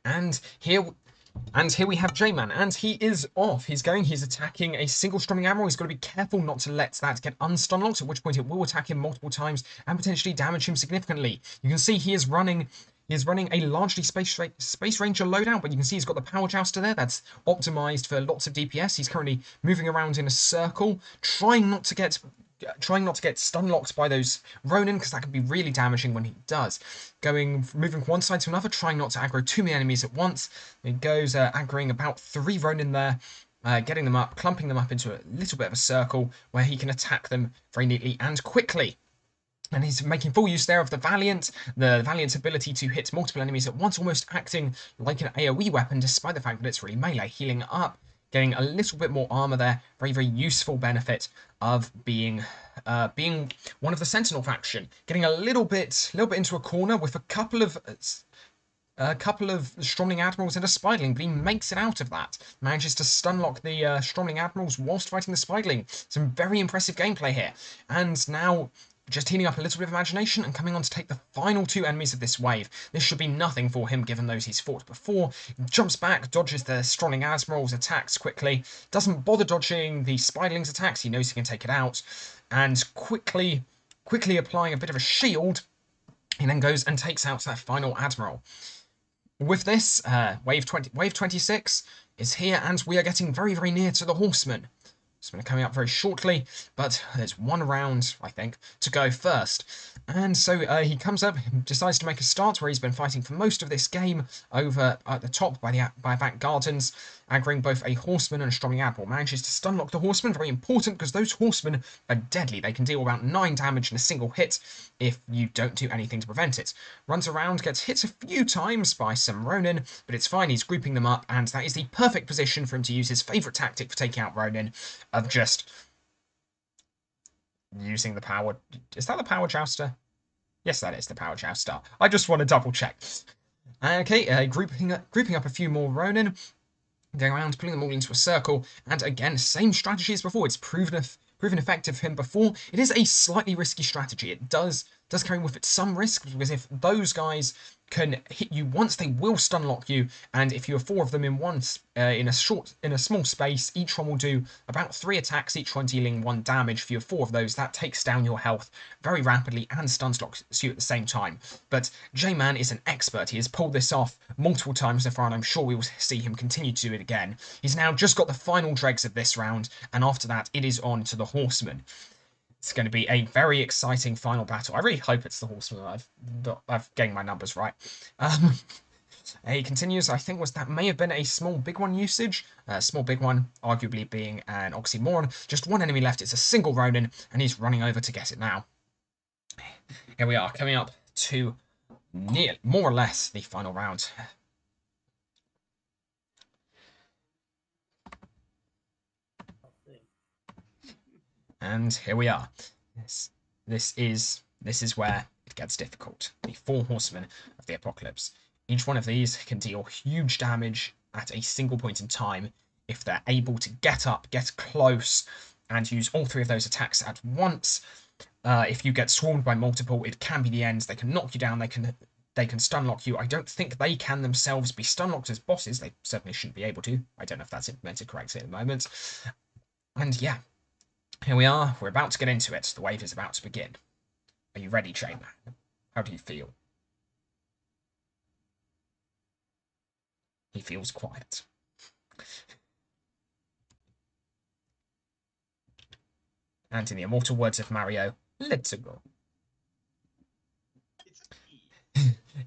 And here we have JMan, and he is off. He's attacking a single Strumming Admiral. He's got to be careful not to let that get unstun-locked, at which point it will attack him multiple times and potentially damage him significantly. You can see he is running a largely Space Ranger loadout, but you can see he's got the Power Jouster there. That's optimized for lots of DPS. He's currently moving around in a circle, trying not to get stun locked by those Ronin, because that can be really damaging when he does. Moving from one side to another, trying not to aggro too many enemies at once. He goes aggroing about 3 Ronin there, getting them up, clumping them up into a little bit of a circle where he can attack them very neatly and quickly. And he's making full use there of the Valiant's ability to hit multiple enemies at once, almost acting like an AoE weapon, despite the fact that it's really melee, healing up, getting a little bit more armor there. Very, very useful benefit of being one of the Sentinel faction. Getting a little bit into a corner with a couple of Stromling Admirals and a Spiderling, but he makes it out of that. Manages to stunlock the Stromling Admirals whilst fighting the Spiderling. Some very impressive gameplay here. And now, just healing up a little bit of imagination and coming on to take the final 2 enemies of this wave. This should be nothing for him, given those he's fought before. Jumps back, dodges the Stromling Admiral's attacks quickly. Doesn't bother dodging the Spiderling's attacks. He knows he can take it out. And quickly applying a bit of a shield, he then goes and takes out that final Admiral. With this, wave 26 is here, and we are getting very, very near to the Horsemen. Horsemen are coming up very shortly, but there's 1 round, I think, to go first. And so he comes up, decides to make a start where he's been fighting for most of this game over at the top by back gardens, aggroing both a Horseman and a Stromling Admiral. Manages to stunlock the Horseman, very important because those Horsemen are deadly. They can deal about 9 damage in a single hit if you don't do anything to prevent it. Runs around, gets hit a few times by some Ronin, but it's fine, he's grouping them up, and that is the perfect position for him to use his favourite tactic for taking out Ronin, of just using the power... Is that the Power Jouster? Yes, that is the Power Jouster. I just want to double check. Okay, grouping up a few more Ronin, going around, pulling them all into a circle, and again, same strategy as before. It's proven effective for him before. It is a slightly risky strategy. It does carry with it some risk, because if those guys can hit you once, they will stun lock you, and if you have 4 of them in a small space, each one will do about 3 attacks, each one dealing 1 damage. If you have 4 of those, that takes down your health very rapidly and stun locks you at the same time. But JMan is an expert. He has pulled this off multiple times so far, and I'm sure we will see him continue to do it again. He's now just got the final dregs of this round, and after that, it is on to the Horsemen. It's going to be a very exciting final battle. I really hope it's the Horseman. I've gained my numbers right. He continues. I think that may have been a small big one usage. Small big one, arguably being an oxymoron. Just 1 enemy left. It's a single Ronin, and he's running over to get it now. Here we are, coming up to more or less the final round. And here we are. This is where it gets difficult. The 4 Horsemen of the Apocalypse. Each one of these can deal huge damage at a single point in time if they're able to get up, get close, and use all 3 of those attacks at once. If you get swarmed by multiple, it can be the end. They can knock you down. They can stun lock you. I don't think they can themselves be stun locked as bosses. They certainly shouldn't be able to. I don't know if that's implemented correctly at the moment. And yeah. Here we are, we're about to get into it. The wave is about to begin. Are you ready, JMan? How do you feel? He feels quiet. And in the immortal words of Mario, let's go.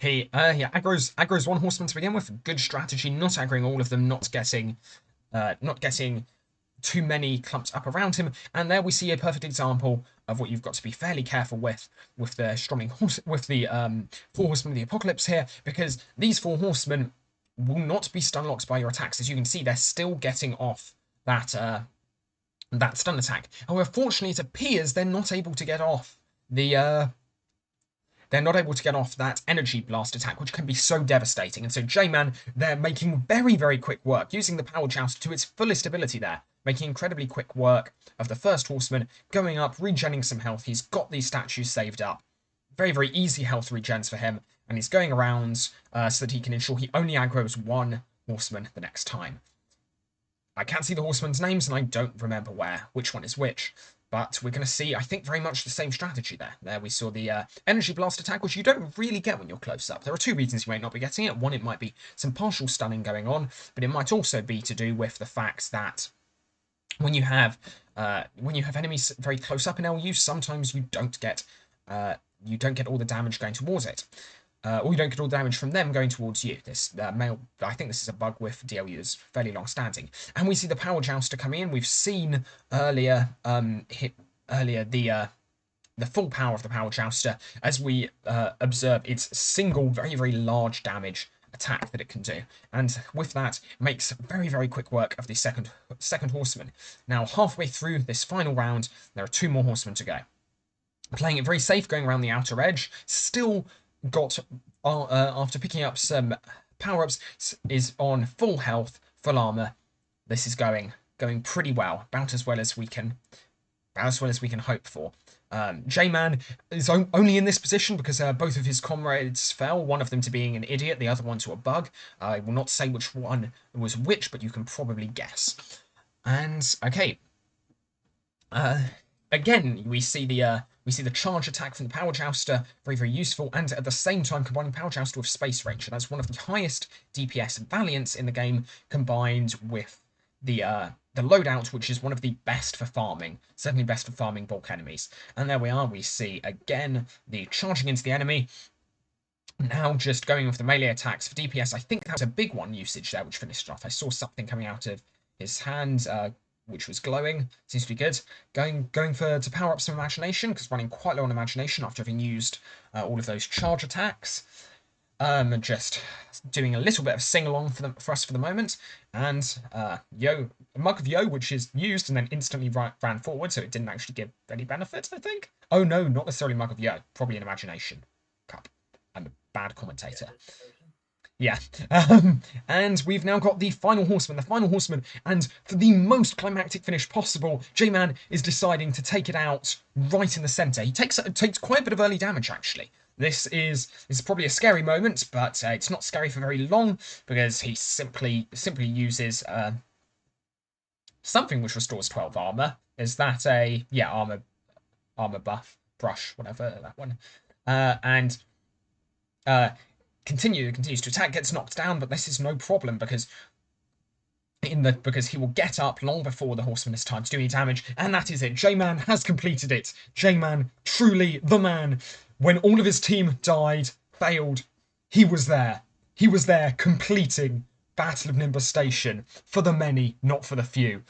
He aggroes 1 Horseman to begin with. Good strategy, not aggroing all of them, not getting too many clumps up around him, and there we see a perfect example of what you've got to be fairly careful with the 4 Horsemen of the Apocalypse here, because these 4 Horsemen will not be stun locked by your attacks. As you can see, they're still getting off that stun attack. However, fortunately, it appears they're not able to get off that energy blast attack, which can be so devastating. And so JMan, they're making very, very quick work, using the Power Joust to its fullest ability there, making incredibly quick work of the first Horseman, going up, regenning some health. He's got these statues saved up. Very, very easy health regens for him. and he's going around so that he can ensure he only aggroes one horseman the next time. I can't see the horsemen's names, and I don't remember which one is which. But we're going to see, I think, very much the same strategy there. There we saw the energy blast attack, which you don't really get when you're close up. There are two reasons you might not be getting it. One, it might be some partial stunning going on, but it might also be to do with the fact that when you have enemies very close up in LU, sometimes you don't get all the damage going towards it. Or you don't get all the damage from them going towards you. This I think this is a bug with DLU that's fairly long standing. And we see the Power Jouster coming in. We've seen earlier the full power of the Power Jouster as we observe its single very, very large damage attack that it can do. And with that, makes very, very quick work of the second horseman. Now, halfway through this final round, there are two more horsemen to go. Playing it very safe, going around the outer edge, still got, after picking up some power-ups, is on full health, full armor. This is going pretty well, about as well as we can hope for. JMan is only in this position because both of his comrades fell, one of them to being an idiot, the other one to a bug. I will not say which one was which, but you can probably guess. And, okay. Again, we see the charge attack from the Power Jouster, very, very useful, and at the same time combining Power Jouster with Space Ranger. That's one of the highest DPS Valiants in the game, combined with the loadout, which is one of the best for farming, certainly best for farming bulk enemies. And there we are, we see again the charging into the enemy. Now just going with the melee attacks for DPS. I think that was a big one usage there, which finished off. I saw something coming out of his hand, which was glowing. Seems to be good. Going to power up some imagination, because running quite low on imagination after having used all of those charge attacks. Just doing a little bit of sing-along for us for the moment. And a Mug of Yo, which is used and then instantly ran forward, so it didn't actually give any benefit, I think. Oh no, not necessarily Mug of Yo. Probably an imagination cup. I'm a bad commentator. Yeah, and we've now got the final horseman, and for the most climactic finish possible, JMan is deciding to take it out right in the centre. He takes quite a bit of early damage, actually. This is probably a scary moment, but it's not scary for very long, because he simply uses something which restores 12 armour. Is that a... yeah, armour buff, brush, whatever, that one. Continues to attack, gets knocked down, but this is no problem because he will get up long before the horseman has time to do any damage, and that is it. JMan has completed it. JMan, truly the man. When all of his team died, failed, he was there. He was there completing Battle of Nimbus Station for the many, not for the few.